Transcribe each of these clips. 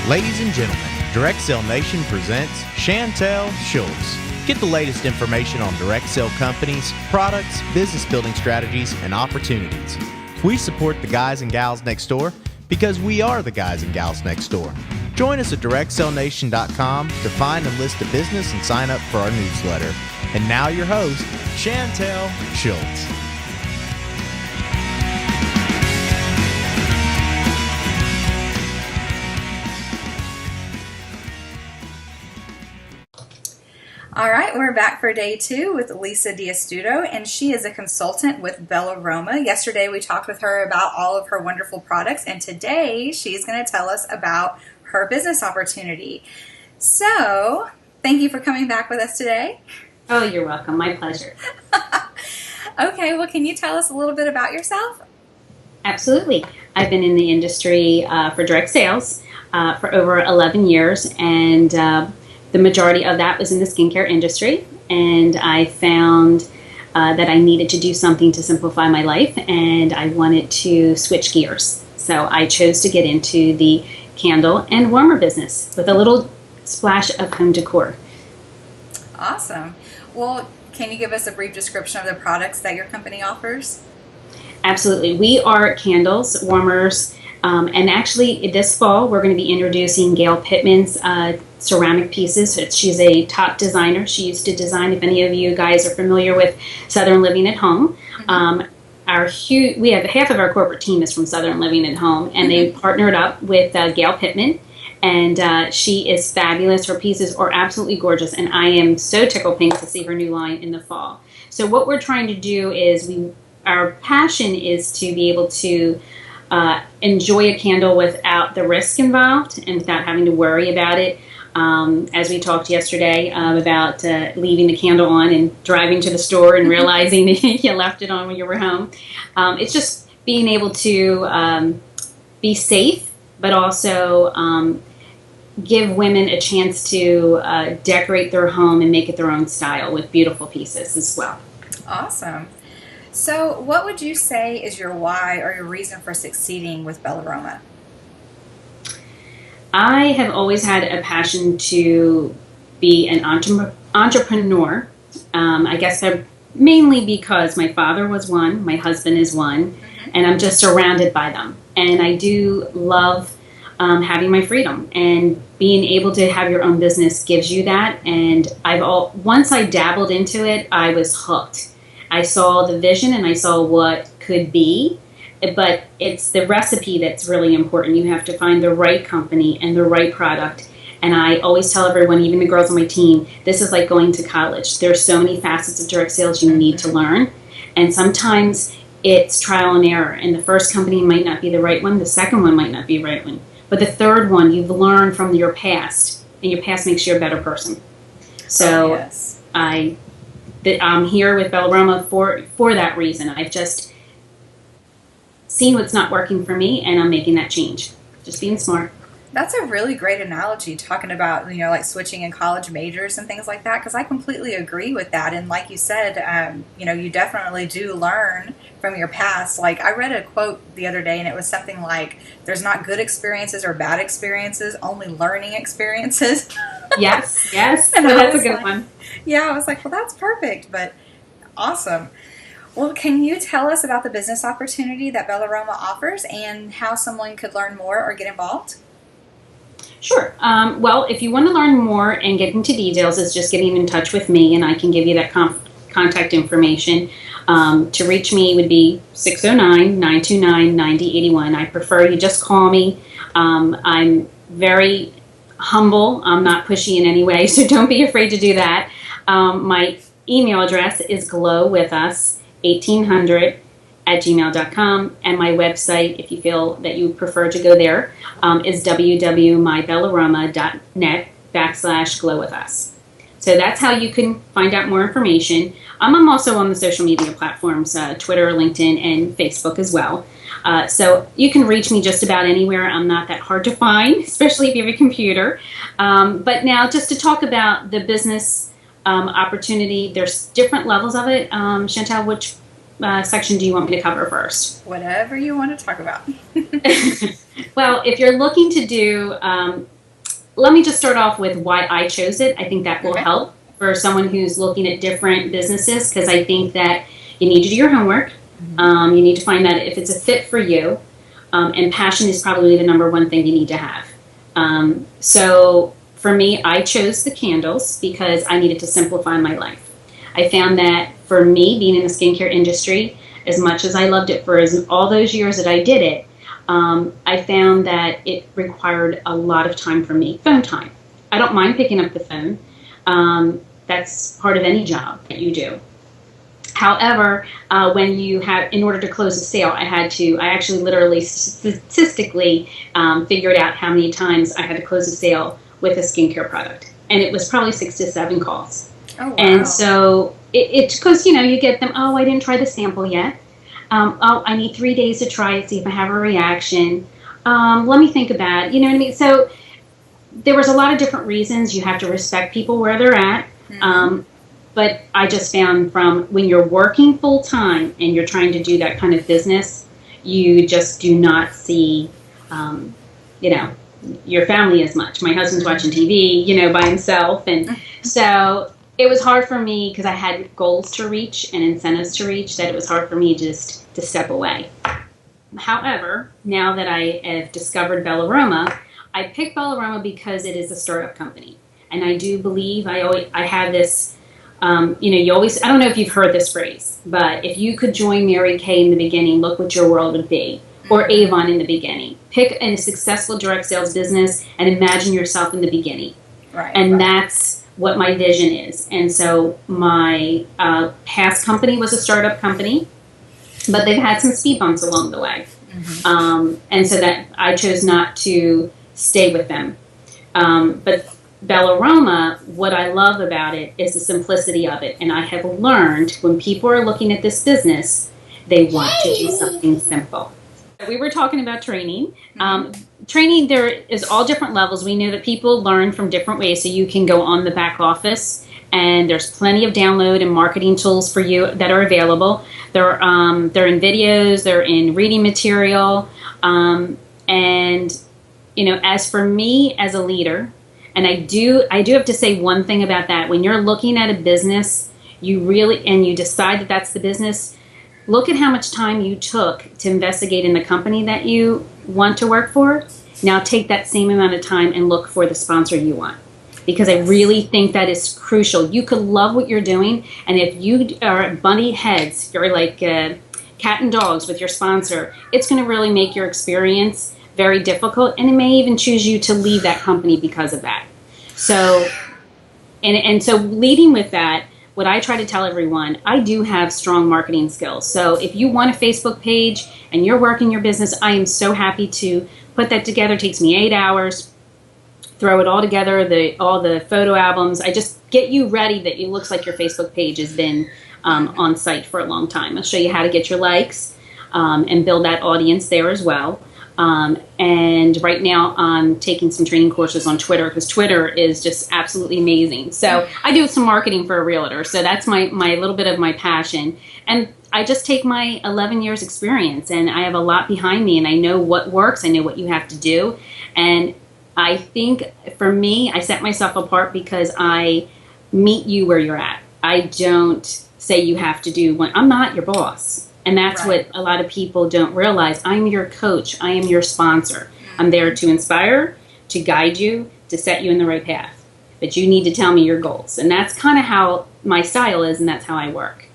Ladies and gentlemen, Direct Sale Nation presents Chantel Schultz. Get the latest information on direct sale companies, products, business building strategies, and opportunities. We support the guys and gals next door because we are the guys and gals next door. Join us at directsalenation.com to find and list a business and sign up for our newsletter. And now your host, Chantel Schultz. All right, we're back for day 2 with Lisa D'Astuto, and she is a consultant with Bellaroma. Yesterday we talked with her about all of her wonderful products, and today she's going to tell us about her business opportunity. So, thank you for coming back with us today. Oh, you're welcome. My pleasure. Okay, well, can you tell us a little bit about yourself? Absolutely. I've been in the industry for direct sales for over 11 years, and the majority of that was in the skincare industry, and I found that I needed to do something to simplify my life, and I wanted to switch gears. So I chose to get into the candle and warmer business with a little splash of home decor. Awesome. Well, can you give us a brief description of the products that your company offers? Absolutely. We are candles, warmers, and actually this fall we're going to be introducing Gail Pittman's ceramic pieces. She's a top designer. She used to design, if any of you guys are familiar with Southern Living at Home. We have half of our corporate team is from Southern Living at Home, and they partnered up with Gail Pittman, and she is fabulous. Her pieces are absolutely gorgeous, and I am so tickled pink to see her new line in the fall. So what we're trying to do is our passion is to be able to enjoy a candle without the risk involved and without having to worry about it. As we talked yesterday about leaving the candle on and driving to the store and realizing you left it on when you were home. It's just being able to be safe, but also give women a chance to decorate their home and make it their own style with beautiful pieces as well. Awesome. So what would you say is your why or your reason for succeeding with Bellaroma? I have always had a passion to be an entrepreneur. I guess mainly because my father was one, my husband is one, and I'm just surrounded by them. And I do love having my freedom, and being able to have your own business gives you that. And once I dabbled into it, I was hooked. I saw the vision and I saw what could be, but it's the recipe that's really important. You have to find the right company and the right product. And I always tell everyone, even the girls on my team, this is like going to college. There's so many facets of direct sales you need to learn. And sometimes it's trial and error. And the first company might not be the right one. The second one might not be the right one. But the third one, you've learned from your past. And your past makes you a better person. So yes. I'm here with Bellaroma for that reason. I've just seen what's not working for me, and I'm making that change. Just being smart. That's a really great analogy, talking about, like switching in college majors and things like that, because I completely agree with that. And like you said, you definitely do learn from your past. Like, I read a quote the other day, and it was something like, there's not good experiences or bad experiences, only learning experiences. Yes. And That's a good one. Yeah, I was like, well, that's perfect, but awesome. Well, can you tell us about the business opportunity that Bellaroma offers and how someone could learn more or get involved? Sure. Well, if you want to learn more and get into details, it's just getting in touch with me, and I can give you that contact information. To reach me would be 609-929-9081. I prefer you just call me. I'm very humble. I'm not pushy in any way, so don't be afraid to do that. My email address is glowwithus1800@gmail.com, and my website, if you feel that you prefer to go there, is www.mybellaroma.net/glowwithus. So that's how you can find out more information. I'm also on the social media platforms, Twitter, LinkedIn, and Facebook as well. So you can reach me just about anywhere. I'm not that hard to find, especially if you have a computer. But now, just to talk about the business opportunity, there's different levels of it. Chantel, which section do you want me to cover first? Whatever you want to talk about. Well, if you're looking to do let me just start off with why I chose it. I think that will Okay. help for someone who's looking at different businesses, because I think that you need to do your homework. You need to find that if it's a fit for you, and passion is probably the number one thing you need to have. So for me, I chose the candles because I needed to simplify my life. I found that for me, being in the skincare industry, as much as I loved it for all those years that I did it, I found that it required a lot of time for me, phone time. I don't mind picking up the phone. That's part of any job that you do. However, when you have, in order to close a sale, I actually literally statistically figured out how many times I had to close a sale with a skincare product. And it was probably 6 to 7 calls. Oh, wow. And so because, you get them, oh, I didn't try the sample yet. Oh, I need 3 days to try it, see if I have a reaction. Let me think about it. You know what I mean? So there was a lot of different reasons. You have to respect people where they're at. But I just found from when you're working full time and you're trying to do that kind of business, you just do not see, your family as much. My husband's watching TV, by himself. And so it was hard for me because I had goals to reach and incentives to reach that it was hard for me just to step away. However, now that I have discovered Bellaroma, I picked Bellaroma because it is a startup company. And I do believe I have this, you always, I don't know if you've heard this phrase, but if you could join Mary Kay in the beginning, look what your world would be. Or Avon in the beginning. Pick a successful direct sales business and imagine yourself in the beginning. Right. That's what my vision is. And so my past company was a startup company, but they've had some speed bumps along the way. And so that I chose not to stay with them. But Bellaroma, what I love about it is the simplicity of it. And I have learned when people are looking at this business, they want to do something simple. We were talking about training. Training, there is all different levels. We know that people learn from different ways, so you can go on the back office, and there's plenty of download and marketing tools for you that are available. They're in videos, they're in reading material, and as for me as a leader, and I do have to say one thing about that. When you're looking at a business, you decide that that's the business. Look at how much time you took to investigate in the company that you want to work for. Now take that same amount of time and look for the sponsor you want. Because I really think that is crucial. You could love what you're doing, and if you are bunny heads, you're like cat and dogs with your sponsor, it's going to really make your experience very difficult, and it may even choose you to leave that company because of that. So, and so leading with that, what I try to tell everyone, I do have strong marketing skills. So if you want a Facebook page and you're working your business, I am so happy to put that together. It takes me 8 hours, throw it all together, all the photo albums. I just get you ready that it looks like your Facebook page has been on site for a long time. I'll show you how to get your likes and build that audience there as well. And right now I'm taking some training courses on Twitter because Twitter is just absolutely amazing. So I do some marketing for a realtor. So that's my little bit of my passion. And I just take my 11 years experience, and I have a lot behind me, and I know what works. I know what you have to do. And I think for me, I set myself apart because I meet you where you're at. I don't say you have to do one. I'm not your boss. And that's what a lot of people don't realize. I'm your coach. I am your sponsor. I'm there to inspire, to guide you, to set you in the right path. But you need to tell me your goals. And that's kind of how my style is, and that's how I work.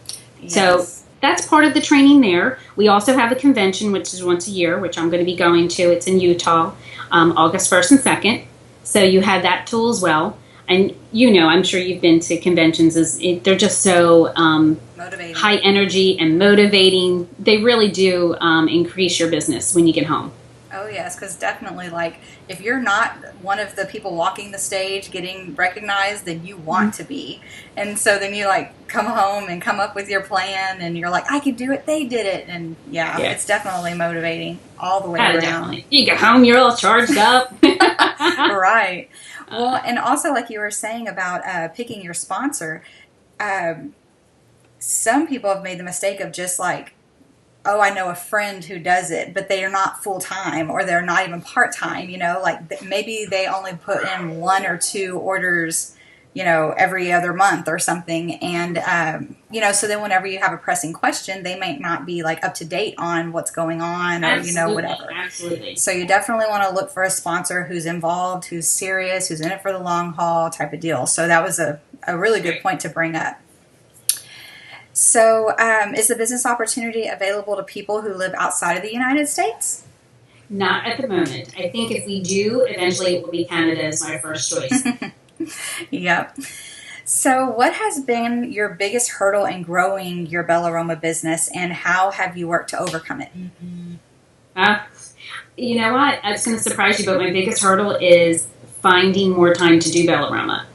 Yes. So that's part of the training there. We also have a convention, which is once a year, which I'm going to be going to. It's in Utah, August 1st and 2nd. So you have that tool as well. And I'm sure you've been to conventions. They're just so motivating. High energy and motivating. They really do increase your business when you get home. Oh, yes, because definitely, if you're not one of the people walking the stage getting recognized, then you want to be. And so then you, come home and come up with your plan, and you're like, I could do it, they did it. And, it's definitely motivating all the way around. Definitely. You get home, you're all charged up. Right. Well, and also, like you were saying about picking your sponsor, some people have made the mistake of just, oh, I know a friend who does it, but they are not full time or they're not even part time, like maybe they only put in one or two orders, every other month or something. And, so then whenever you have a pressing question, they might not be like up to date on what's going on or, Absolutely, whatever. absolutely. So you definitely want to look for a sponsor who's involved, who's serious, who's in it for the long haul type of deal. So that was a really good point to bring up. So, is the business opportunity available to people who live outside of the United States? Not at the moment. I think if we do, eventually it will be Canada as my first choice. Yep. So, what has been your biggest hurdle in growing your Bellaroma business, and how have you worked to overcome it? You know what? It's going to surprise you, but my biggest hurdle is finding more time to do Bellaroma.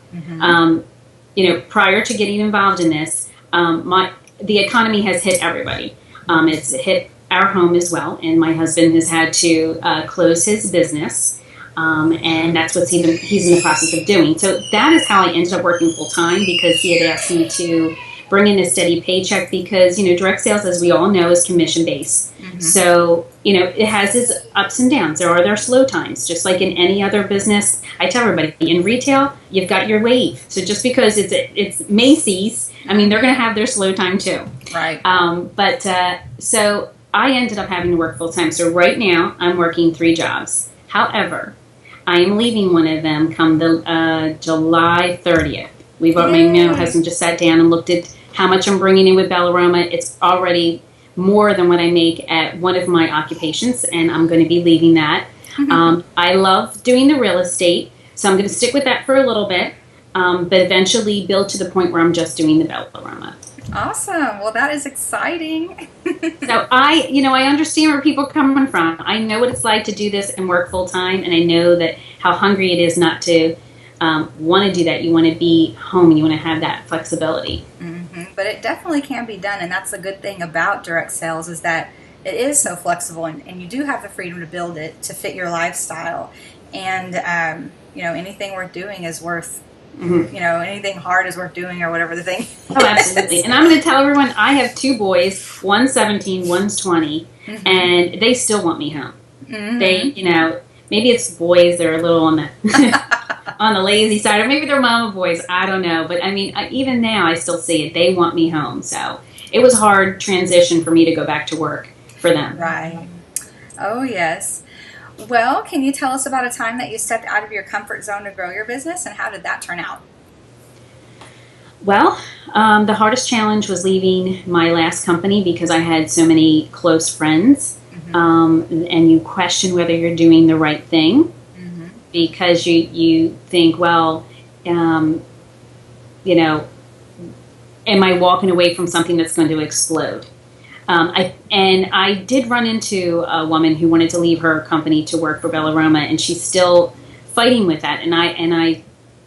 Prior to getting involved in this, the economy has hit everybody. It's hit our home as well, and my husband has had to close his business, and that's what he's in the process of doing. So that is how I ended up working full time, because he had asked me to bring in a steady paycheck, because direct sales, as we all know, is commission based. So it has its ups and downs. There are their slow times, just like in any other business. I tell everybody, in retail, you've got your wave. So just because it's Macy's, they're going to have their slow time too. Right. So I ended up having to work full time. So right now I'm working 3 jobs. However, I am leaving one of them come the July 30th. My husband just sat down and looked at how much I'm bringing in with Bellaroma. It's already more than what I make at one of my occupations, and I'm going to be leaving that. I love doing the real estate, so I'm going to stick with that for a little bit, but eventually build to the point where I'm just doing the Bellaroma. Awesome. Well, that is exciting. So I understand where people are coming from. I know what it's like to do this and work full time, and I know that how hungry it is not to want to do that. You want to be home, and you want to have that flexibility. But it definitely can be done, and that's the good thing about direct sales, is that it is so flexible, and you do have the freedom to build it to fit your lifestyle. And anything worth doing is worth anything hard is worth doing, or whatever the thing. Oh, absolutely. And I'm going to tell everyone, I have 2 boys, one's 17, one's 20, and they still want me home. They, maybe it's boys, they're a little on the on the lazy side, or maybe they're mama boys, I don't know. But even now I still see it. They want me home. So it was a hard transition for me to go back to work for them. Right. Oh, yes. Well, can you tell us about a time that you stepped out of your comfort zone to grow your business, and how did that turn out? Well, the hardest challenge was leaving my last company, because I had so many close friends, and you question whether you're doing the right thing, because you think, well, am I walking away from something that's going to explode? I did run into a woman who wanted to leave her company to work for Bellaroma, and she's still fighting with that. And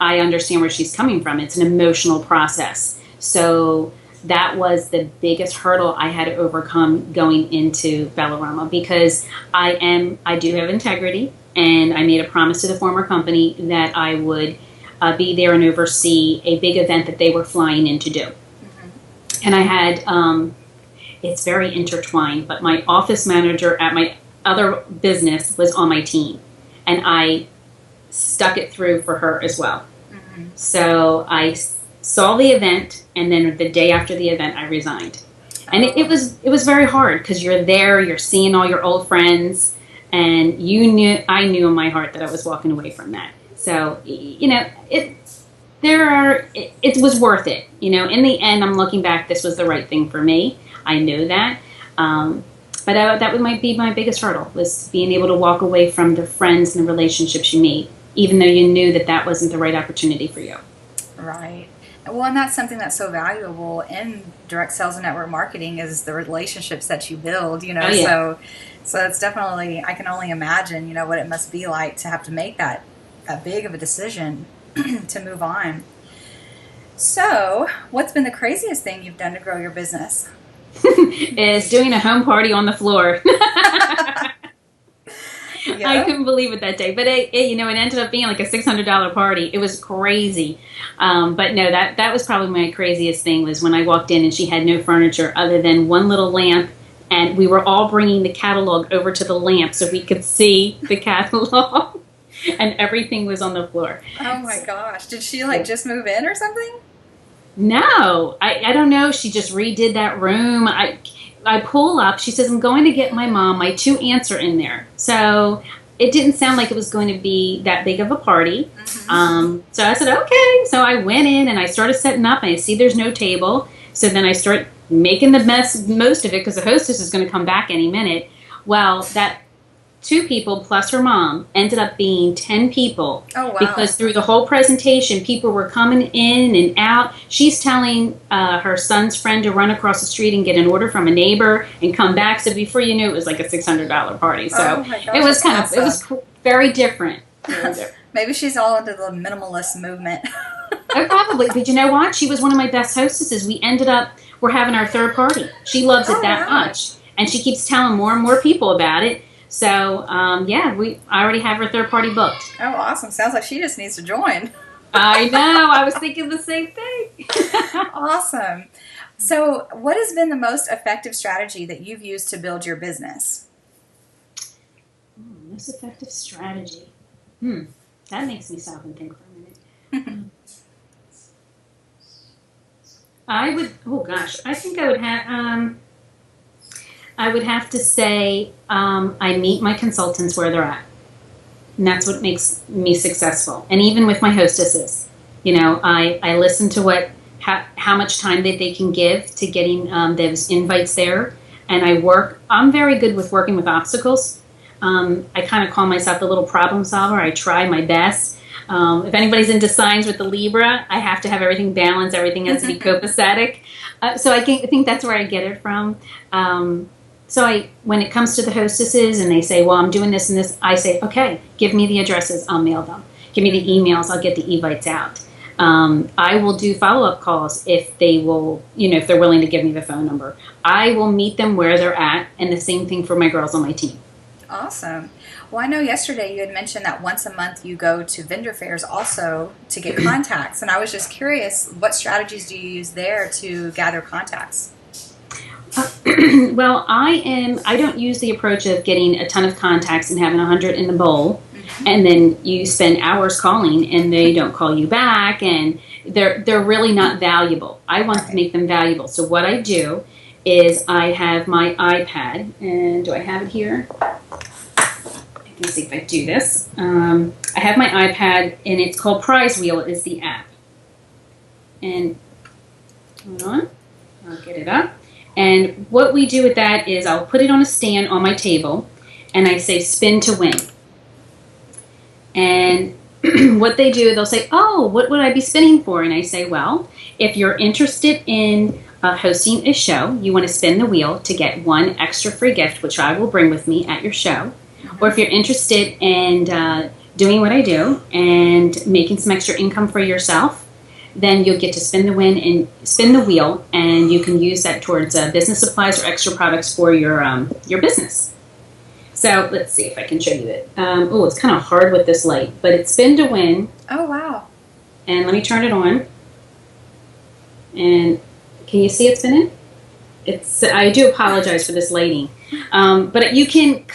I understand where she's coming from. It's an emotional process. So that was the biggest hurdle I had to overcome going into Bellaroma, because I do have integrity, and I made a promise to the former company that I would be there and oversee a big event that they were flying in to do. And I had it's very intertwined, but my office manager at my other business was on my team, and I stuck it through for her as well. So I saw the event, and then the day after the event I resigned. And it was very hard, because you're there, you're seeing all your old friends, and I knew in my heart that I was walking away from that. So it was worth it. In the end, I'm looking back, this was the right thing for me. I know that. But that might be my biggest hurdle, was being able to walk away from the friends and the relationships you made, even though you knew that wasn't the right opportunity for you. Right. Well, and that's something that's so valuable in direct sales and network marketing, is the relationships that you build, Oh, yeah. So it's definitely, I can only imagine, what it must be like to have to make that big of a decision to move on. So, what's been the craziest thing you've done to grow your business? Is doing a home party on the floor. Yeah. I couldn't believe it that day, but it ended up being like a $600 party. It was crazy. But no, that was probably my craziest thing, was when I walked in and she had no furniture other than one little lamp, and we were all bringing the catalog over to the lamp so we could see the catalog, and everything was on the floor. Oh my gosh. Did she like just move in or something? No, I don't know. She just redid that room. I pull up. She says, I'm going to get my mom. My 2 aunts are in there. So it didn't sound like it was going to be that big of a party. So I said, okay. So I went in and I started setting up. And I see there's no table. So then I start making the most of it because the hostess is going to come back any minute. Well, that 2 people plus her mom ended up being 10 people. Oh, wow. Because through the whole presentation, people were coming in and out. She's telling her son's friend to run across the street and get an order from a neighbor and come back. So before you knew it was like a $600 party. So oh my gosh, it was awesome. it was very different. Maybe she's all into the minimalist movement. Oh, probably. But you know what? She was one of my best hostesses. We're having our 3rd party. She loves it that much. And she keeps telling more and more people about it. So, I already have her 3rd party booked. Oh, awesome. Sounds like she just needs to join. I know. I was thinking the same thing. Awesome. So, what has been the most effective strategy that you've used to build your business? Most effective strategy. That makes me stop and think for a minute. I think I would have to say I meet my consultants where they're at. And that's what makes me successful. And even with my hostesses, I listen to how much time that they can give to getting those invites there. And I'm very good with working with obstacles. I kind of call myself the little problem solver. I try my best. If anybody's into signs with the Libra, I have to have everything balanced. Everything has to be copacetic. So I think that's where I get it from. When it comes to the hostesses and they say, well, I'm doing this and this, I say, okay, give me the addresses. I'll mail them. Give me the emails. I'll get the evites out. I will do follow-up calls if they will, if they're willing to give me the phone number. I will meet them where they're at, and the same thing for my girls on my team. Awesome. Well, I know yesterday you had mentioned that once a month you go to vendor fairs also to get contacts, and I was just curious, what strategies do you use there to gather contacts? Well, I don't use the approach of getting a ton of contacts and having 100 in the bowl, and then you spend hours calling and they don't call you back, and they're really not valuable. I want to make them valuable. So what I do is I have my iPad, and do I have it here? I can see if I do this. I have my iPad, and it's called Prize Wheel is the app. And hold on, I'll get it up. And what we do with that is I'll put it on a stand on my table, and I say spin to win. And what they do, they'll say, oh, what would I be spinning for? And I say, well, if you're interested in hosting a show, you want to spin the wheel to get 1 extra free gift, which I will bring with me at your show. Or if you're interested in doing what I do and making some extra income for yourself, then you'll get to spin the wheel, and you can use that towards business supplies or extra products for your business. So let's see if I can show you it. It's kind of hard with this light, but it's spin to win. Oh, wow. And let me turn it on. And can you see it spinning? I do apologize for this lighting. But you can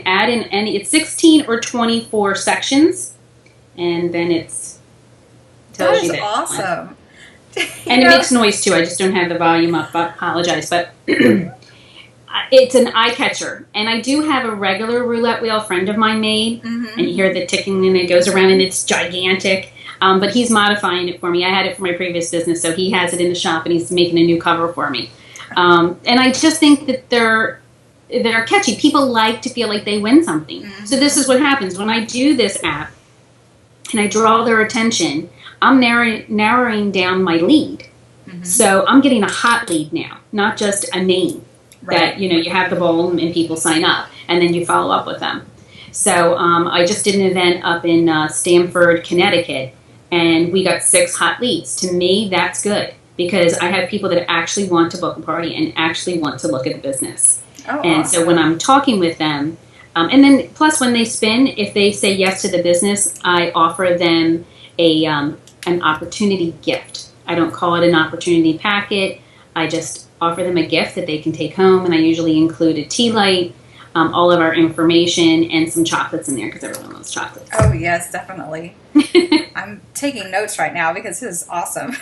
add in it's 16 or 24 sections, and then tells you that. Awesome. And it makes noise too. I just don't have the volume up. I apologize, but it's an eye catcher. And I do have a regular roulette wheel a friend of mine made, and you hear the ticking, and it goes around, and it's gigantic. But he's modifying it for me. I had it for my previous business, so he has it in the shop, and he's making a new cover for me. And I just think that they're catchy. People like to feel like they win something. So this is what happens when I do this app and I draw their attention. I'm narrowing down my lead. So I'm getting a hot lead now, not just a name that, you have the bowl and people sign up and then you follow up with them. So I just did an event up in Stamford, Connecticut, and we got 6 hot leads. To me, that's good, because I have people that actually want to book a party and actually want to look at the business. And so when I'm talking with them, and then plus when they spin, if they say yes to the business, I offer them an opportunity gift. I don't call it an opportunity packet. I just offer them a gift that they can take home. And I usually include a tea light, all of our information, and some chocolates in there because everyone loves chocolates. Oh, yes, definitely. I'm taking notes right now because this is awesome.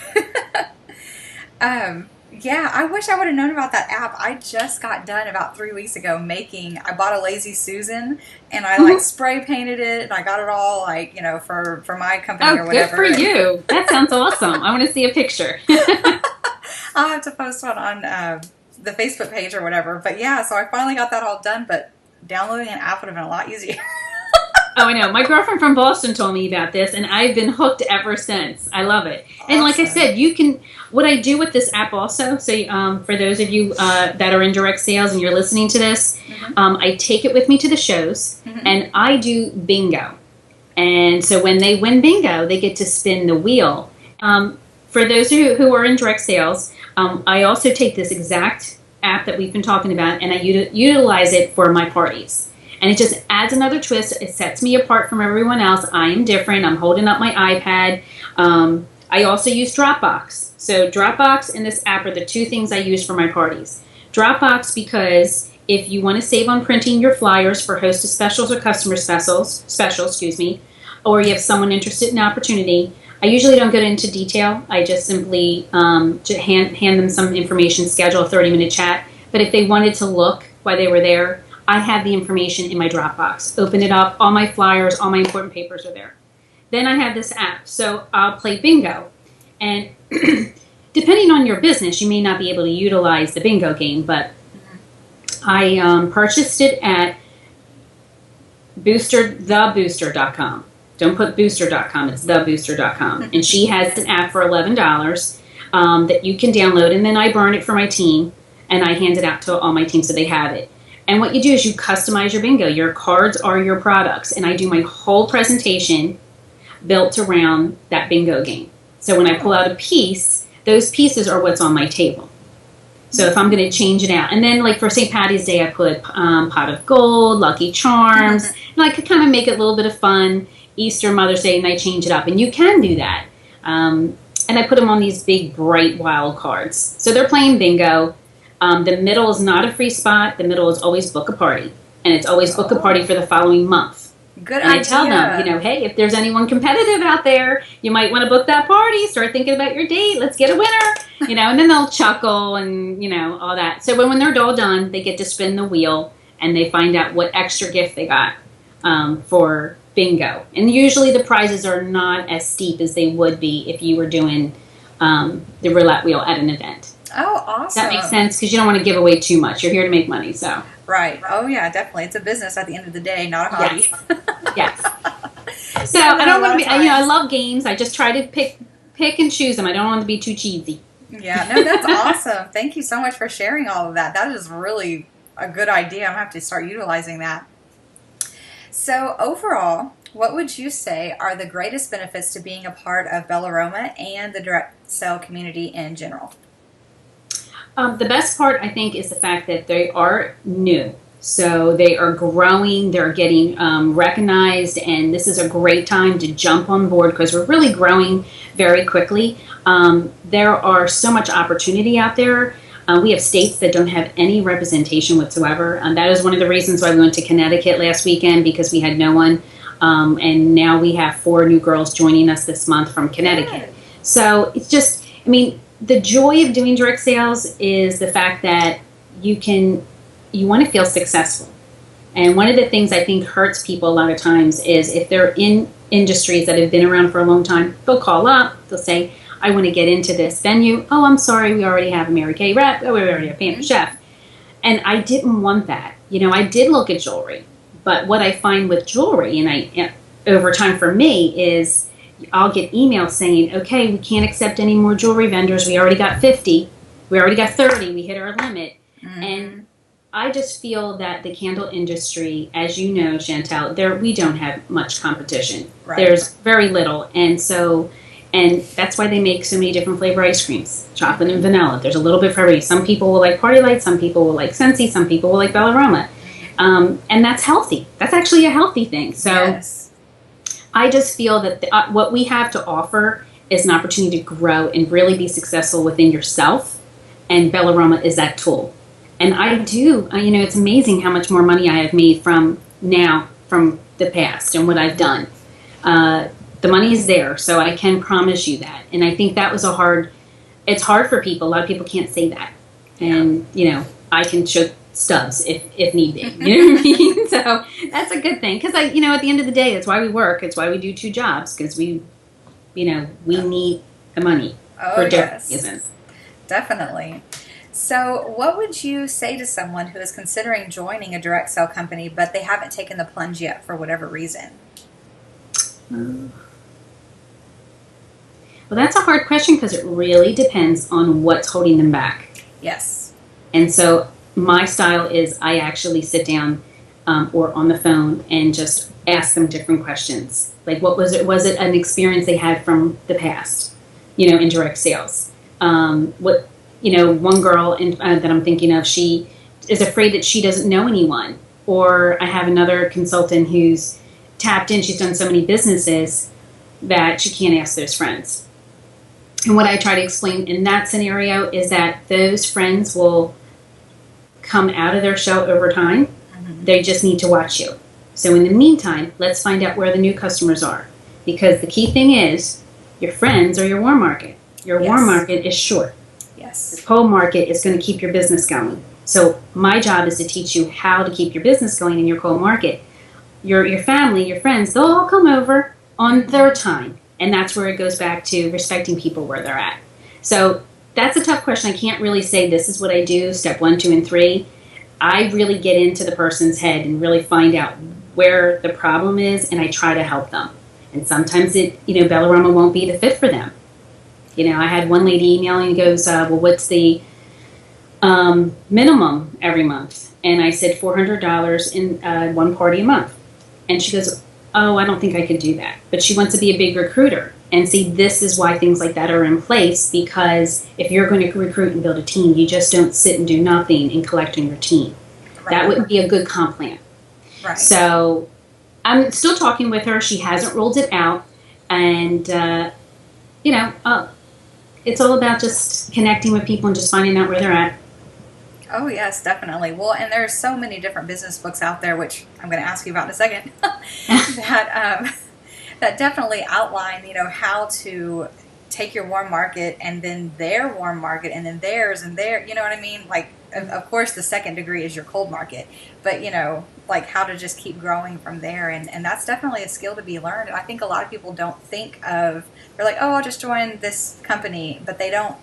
Yeah, I wish I would have known about that app. I just got done about 3 weeks ago I bought a Lazy Susan, and I like spray painted it, and I got it all like, for my company or whatever. Good for you. That sounds awesome. I want to see a picture. I'll have to post one on the Facebook page or whatever. But yeah, so I finally got that all done, but downloading an app would have been a lot easier. Oh, I know. My girlfriend from Boston told me about this, and I've been hooked ever since. I love it. Awesome. And like I said, what I do with this app also, so for those of you that are in direct sales and you're listening to this, I take it with me to the shows, and I do bingo. And so when they win bingo, they get to spin the wheel. For those who are in direct sales, I also take this exact app that we've been talking about, and I utilize it for my parties. And it just adds another twist. It sets me apart from everyone else. I am different. I'm holding up my iPad. I also use Dropbox. So Dropbox and this app are the two things I use for my parties. Dropbox because if you want to save on printing your flyers for hostess specials or customer specials, or you have someone interested in an opportunity, I usually don't get into detail. I just simply hand them some information, schedule a 30-minute chat. But if they wanted to look while they were there, I have the information in my Dropbox. Open it up, all my flyers, all my important papers are there. Then I have this app, so I'll play bingo. And depending on your business, you may not be able to utilize the bingo game, but I purchased it at thebooster.com. Don't put booster.com, it's thebooster.com. And she has an app for $11 that you can download, and then I burn it for my team, and I hand it out to all my team so they have it. And what you do is you customize your bingo. Your cards are your products. And I do my whole presentation built around that bingo game. So when I pull out a piece, those pieces are what's on my table. So if I'm going to change it out. And then like for St. Patty's Day, I put Pot of Gold, Lucky Charms. And I could kind of make it a little bit of fun. Easter, Mother's Day, and I change it up. And you can do that. And I put them on these big, bright, wild cards. So they're playing bingo. The middle is not a free spot. The middle is always book a party. And it's always book a party for the following month. Good and idea. I tell them, hey, if there's anyone competitive out there, you might want to book that party. Start thinking about your date. Let's get a winner. And then they'll chuckle and, all that. So when they're all done, they get to spin the wheel and they find out what extra gift they got for bingo. And usually the prizes are not as steep as they would be if you were doing the roulette wheel at an event. Oh, awesome. That makes sense because you don't want to give away too much. You're here to make money, so. Right. Oh, yeah, definitely. It's a business at the end of the day, not a hobby. Yes. So I don't want to be, I love games. I just try to pick and choose them. I don't want to be too cheesy. Yeah, no, that's awesome. Thank you so much for sharing all of that. That is really a good idea. I'm going to have to start utilizing that. So overall, what would you say are the greatest benefits to being a part of Bellaroma and the direct sale community in general? The best part, I think, is the fact that they are new. So they are growing, they're getting recognized, and this is a great time to jump on board because we're really growing very quickly. There are so much opportunity out there. We have states that don't have any representation whatsoever. That is one of the reasons why we went to Connecticut last weekend because we had no one. And now we have 4 new girls joining us this month from Connecticut. Good. So it's just, the joy of doing direct sales is the fact that you want to feel successful. And one of the things I think hurts people a lot of times is if they're in industries that have been around for a long time, they'll call up, they'll say, I want to get into this venue. Oh, I'm sorry, we already have a Mary Kay rep. Oh, we already have a Pamper Chef. And I didn't want that. I did look at jewelry. But what I find with jewelry, and over time for me, is I'll get emails saying, okay, we can't accept any more jewelry vendors. We already got 50. We already got 30. We hit our limit. Mm-hmm. And I just feel that the candle industry, as you know, Chantel, we don't have much competition. Right. There's very little. And that's why they make so many different flavor ice creams, chocolate and vanilla. There's a little bit for everybody. Some people will like Party Light. Some people will like Scentsy. Some people will like Bellaroma. And that's healthy. That's actually a healthy thing. So yes. I just feel that what we have to offer is an opportunity to grow and really be successful within yourself And Bellaroma is that tool. And it's amazing how much more money I have made from the past and what I've done. The money is there, so I can promise you that. And I think that was it's hard for people. A lot of people can't say that. And, I can show stubs if need be. You know what I mean? So that's a good thing. Because, at the end of the day, that's why we work. It's why we do 2 jobs, because we need the money for different reasons. Definitely. So what would you say to someone who is considering joining a direct sale company, but they haven't taken the plunge yet for whatever reason? Well, that's a hard question because it really depends on what's holding them back. Yes. And so my style is I actually sit down or on the phone and just ask them different questions. Like, what was it? Was it an experience they had from the past, in direct sales? One girl that I'm thinking of, she is afraid that she doesn't know anyone. Or I have another consultant who's tapped in. She's done so many businesses that she can't ask those friends. And what I try to explain in that scenario is that those friends will come out of their shell over time. Mm-hmm. They just need to watch you. So in the meantime, let's find out where the new customers are. Because the key thing is, your friends are your warm market. Your warm market is short. Yes. The cold market is going to keep your business going. So my job is to teach you how to keep your business going in your cold market. Your family, your friends, they'll all come over on their time. And that's where it goes back to respecting people where they're at. So that's a tough question. I can't really say this is what I do, step 1, 2, and 3. I really get into the person's head and really find out where the problem is, and I try to help them. And sometimes Bellaroma won't be the fit for them. I had one lady emailing and goes, well, what's the minimum every month? And I said $400 in one party a month. And she goes, oh, I don't think I could do that. But she wants to be a big recruiter. And see, this is why things like that are in place, because if you're going to recruit and build a team, you just don't sit and do nothing and collect on your team. Right. That wouldn't be a good comp plan. Right. So I'm still talking with her. She hasn't ruled it out. And, it's all about just connecting with people and just finding out where they're at. Oh, yes, definitely. Well, and there's so many different business books out there, which I'm going to ask you about in a second, that definitely outline, how to take your warm market and then their warm market and then theirs and their, you know what I mean? Like, of course, the second degree is your cold market, but, like how to just keep growing from there. And that's definitely a skill to be learned. And I think a lot of people don't think of, they're like, oh, I'll just join this company, but they don't.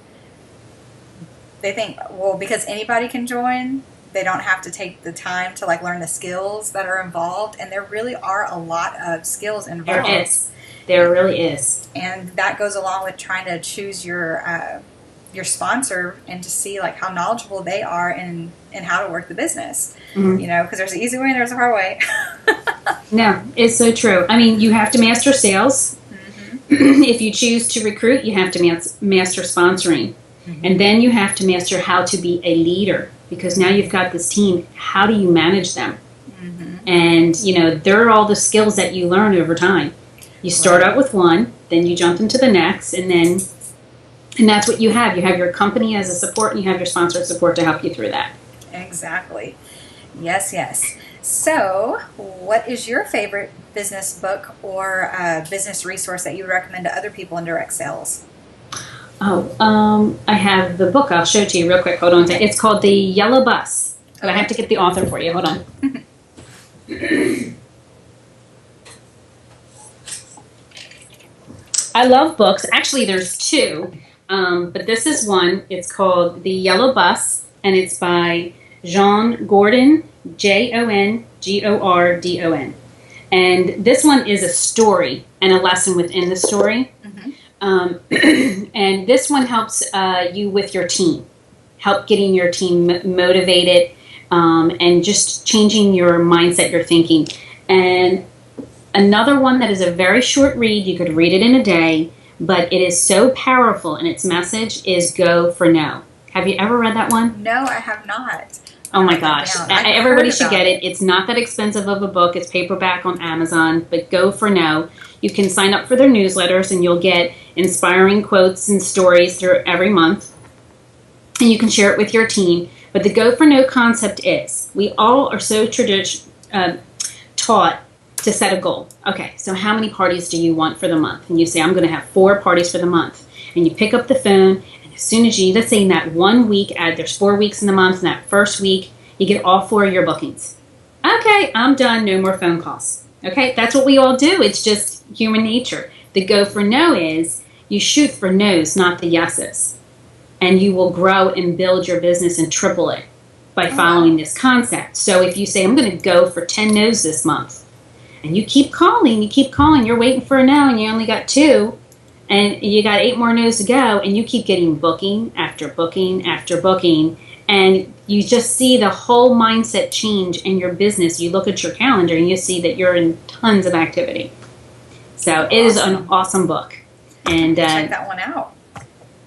They think, well, because anybody can join, they don't have to take the time to learn the skills that are involved. And there really are a lot of skills involved. There is. There really is. And that goes along with trying to choose your sponsor and to see how knowledgeable they are in how to work the business. Mm-hmm. Because there's an easy way and there's a hard way. No, it's so true. I mean, you have to master sales. Mm-hmm. If you choose to recruit, you have to master sponsoring. Mm-hmm. And then you have to master how to be a leader, because now you've got this team. How do you manage them? Mm-hmm. And, they're all the skills that you learn over time. You start out with one, then you jump into the next, and that's what you have. You have your company as a support, and you have your sponsored support to help you through that. Exactly. Yes, yes. So, what is your favorite business book or business resource that you would recommend to other people in direct sales? Oh, I have the book. I'll show it to you real quick. Hold on. It's called The Yellow Bus. But I have to get the author for you. Hold on. I love books. Actually, there's 2. But this is one. It's called The Yellow Bus, and it's by John Gordon, Jongordon. And this one is a story and a lesson within the story. Mm-hmm. And this one helps you with your team, help getting your team motivated, and just changing your mindset, your thinking. And another one that is a very short read, you could read it in a day, but it is so powerful, and its message is Go for No. Have you ever read that one? No, I have not. Oh my gosh. Everybody should get it. It's not that expensive of a book. It's paperback on Amazon, but Go for No. You can sign up for their newsletters, and you'll get inspiring quotes and stories through every month. and you can share it with your team. But the go for no concept is we all are so taught to set a goal. Okay, so how many parties do you want for the month? And you say, I'm going to have 4 parties for the month. And you pick up the phone, and as soon as you, let's say in that 1 week, there's 4 weeks in the month, in that first week, you get all 4 of your bookings. Okay, I'm done, no more phone calls. Okay, that's what we all do. It's just human nature. The go for no is you shoot for no's, not the yeses. And you will grow and build your business and triple it by following this concept. So if you say, I'm going to go for 10 no's this month, and you keep calling, you're waiting for a no, and you only got 2, and you got 8 more no's to go, and you keep getting booking after booking after booking, and you just see the whole mindset change in your business. You look at your calendar, and you see that you're in tons of activity. So it is an awesome book. And check that one out.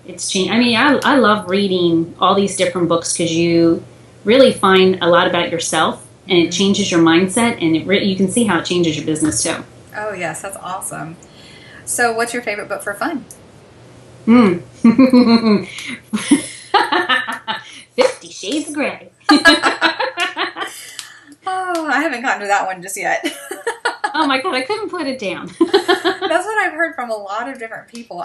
It's changed. I mean, I love reading all these different books because you really find a lot about yourself, and it changes your mindset, and you can see how it changes your business too. Oh yes, that's awesome. So what's your favorite book for fun? 50 Shades of Grey. Oh, I haven't gotten to that one just yet. Oh my God, I couldn't put it down. That's what I've heard from a lot of different people.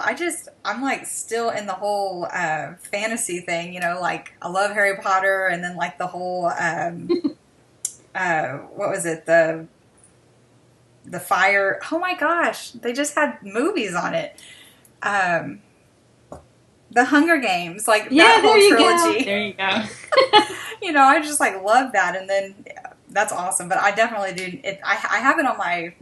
I'm like still in the whole fantasy thing, like I love Harry Potter, and then like the whole, what was it? The fire. Oh my gosh, they just had movies on it. The Hunger Games, like that whole trilogy. There you go. I just like love that, and then that's awesome. But I definitely do. I have it on my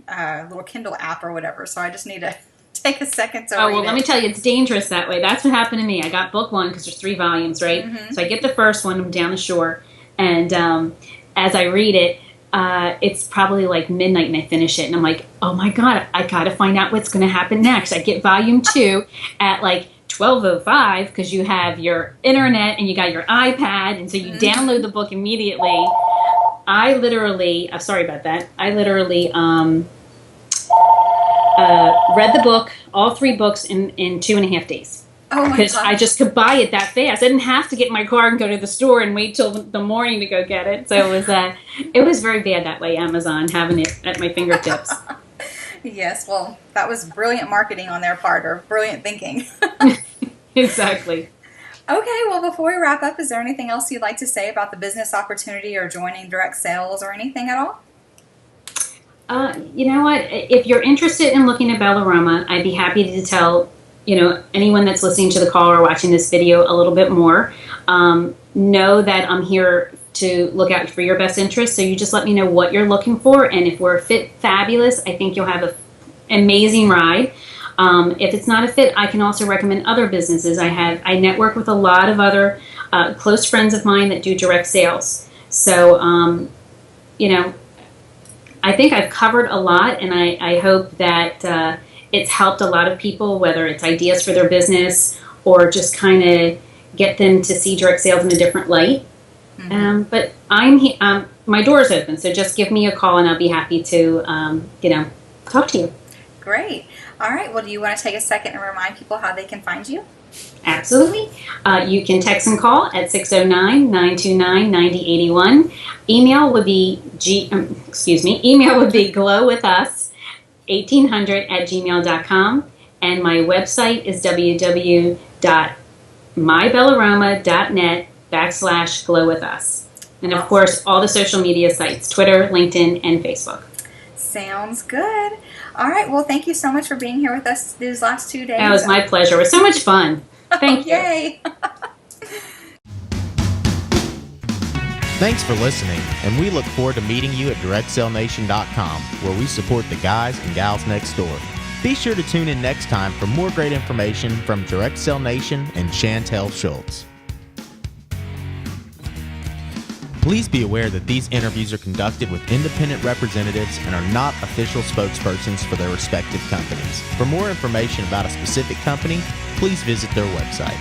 little Kindle app or whatever, so I just need to take a second to read it. Let me tell you, it's dangerous that way. That's what happened to me. I got book 1 because there's 3 volumes, right? Mm-hmm. So I get the first one, I'm down the shore, and as I read it, it's probably like midnight, and I finish it, and I'm like, oh my God, I got to find out what's going to happen next. I get volume 2 at like 12:05 because you have your internet and you got your iPad, and so you download the book immediately. I literally, sorry about that. I literally read the book, all 3 books in 2.5 days. Oh my God. Because I just could buy it that fast. I didn't have to get in my car and go to the store and wait till the morning to go get it. So it was very bad that way, Amazon, having it at my fingertips. Yes, well, that was brilliant marketing on their part, or brilliant thinking. Exactly. Okay, well, before we wrap up, is there anything else you'd like to say about the business opportunity or joining direct sales or anything at all? You know what? If you're interested in looking at Bellaroma, I'd be happy to tell anyone that's listening to the call or watching this video a little bit more. Know that I'm here to look out for your best interest. So you just let me know what you're looking for, and if we're a fit, fabulous. I think you'll have an amazing ride. If it's not a fit, I can also recommend other businesses. I network with a lot of other close friends of mine that do direct sales. So, I think I've covered a lot, and I hope that it's helped a lot of people, whether it's ideas for their business or just kind of get them to see direct sales in a different light. Mm-hmm. But my door's open, so just give me a call, and I'll be happy to, talk to you. Great. All right. Well, do you want to take a second and remind people how they can find you? Absolutely. You can text and call at 609-929-9081. Email would be glowwithus1800@gmail.com, and my website is www.mybellaroma.net/glowwithus. And of course, all the social media sites, Twitter, LinkedIn, and Facebook. Sounds good. All right. Well, thank you so much for being here with us these last 2 days. That was my pleasure. It was so much fun. Thank you. Yay. Thanks for listening, and we look forward to meeting you at DirectSellNation.com, where we support the guys and gals next door. Be sure to tune in next time for more great information from Direct Sell Nation and Chantel Schultz. Please be aware that these interviews are conducted with independent representatives and are not official spokespersons for their respective companies. For more information about a specific company, please visit their website.